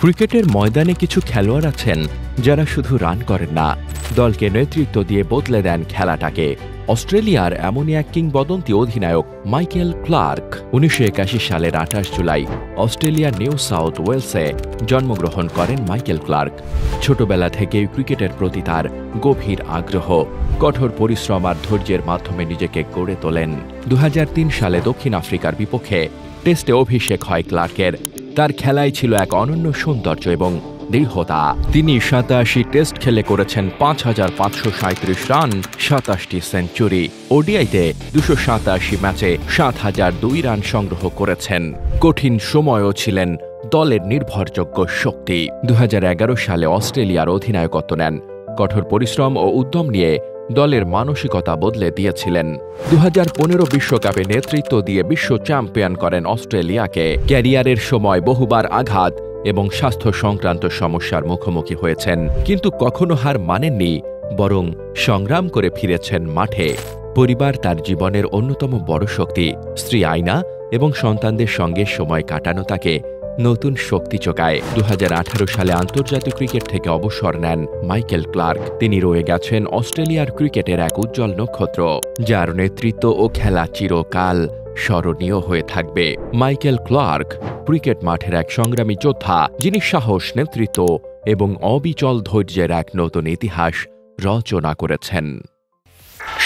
ক্রিকেটের ময়দানে কিছু খেলোয়াড় আছেন যারা শুধু রান করেন না, দলকে নেতৃত্ব দিয়ে বদলে দেন খেলাটাকে। অস্ট্রেলিয়ার এমনই এক কিংবদন্তি অধিনায়ক মাইকেল ক্লার্ক। 1981 সালের 28 জুলাই অস্ট্রেলিয়ার নিউ সাউথ ওয়েলসে জন্মগ্রহণ করেন মাইকেল ক্লার্ক। ছোটবেলা থেকেই ক্রিকেটের প্রতি তার গভীর আগ্রহ, কঠোর পরিশ্রম আর ধৈর্যের মাধ্যমে নিজেকে গড়ে তোলেন। 2003 সালে দক্ষিণ আফ্রিকার বিপক্ষে টেস্টে অভিষেক হয় ক্লার্কের। তার খেলায় ছিল এক অনন্য সৌন্দর্য এবং দৃঢ়তা। তিনি 87 টেস্ট খেলে করেছেন 5,537 রান, 27টি সেঞ্চুরি। ওডিআইতে 287 ম্যাচে 7,002 রান সংগ্রহ করেছেন। কঠিন সময়ও ছিলেন দলের নির্ভরযোগ্য শক্তি। 2011 সালে অস্ট্রেলিয়ার অধিনায়কত্ব নেন। কঠোর পরিশ্রম ও উদ্যম নিয়ে দলের মানসিকতা বদলে দিয়েছিলেন। 2015 বিশ্বকাপে নেতৃত্ব দিয়ে বিশ্ব চ্যাম্পিয়ন করেন অস্ট্রেলিয়াকে। ক্যারিয়ারের সময় বহুবার আঘাত এবং স্বাস্থ্য সংক্রান্ত সমস্যার মুখোমুখি হয়েছেন, কিন্তু কখনো হার মানেননি, বরং সংগ্রাম করে ফিরেছেন মাঠে। পরিবার তার জীবনের অন্যতম বড় শক্তি। স্ত্রী আয়না এবং সন্তানদের সঙ্গে সময় কাটানো তাকে নতুন শক্তি যোগায়। 2018 সালে আন্তর্জাতিক ক্রিকেট থেকে অবসর নেন মাইকেল ক্লার্ক। তিনি রয়ে গেছেন অস্ট্রেলিয়ার ক্রিকেটের এক উজ্জ্বল নক্ষত্র, যার নেতৃত্ব ও খেলা চিরকাল স্মরণীয় হয়ে থাকবে। মাইকেল ক্লার্ক ক্রিকেট মাঠের এক সংগ্রামী যোদ্ধা, যিনি সাহস, নেতৃত্ব এবং অবিচল ধৈর্যের এক নতুন ইতিহাস রচনা করেছেন।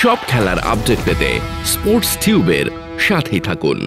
সব খেলার আপডেট পেতে স্পোর্টস টিউবের সাথেই থাকুন।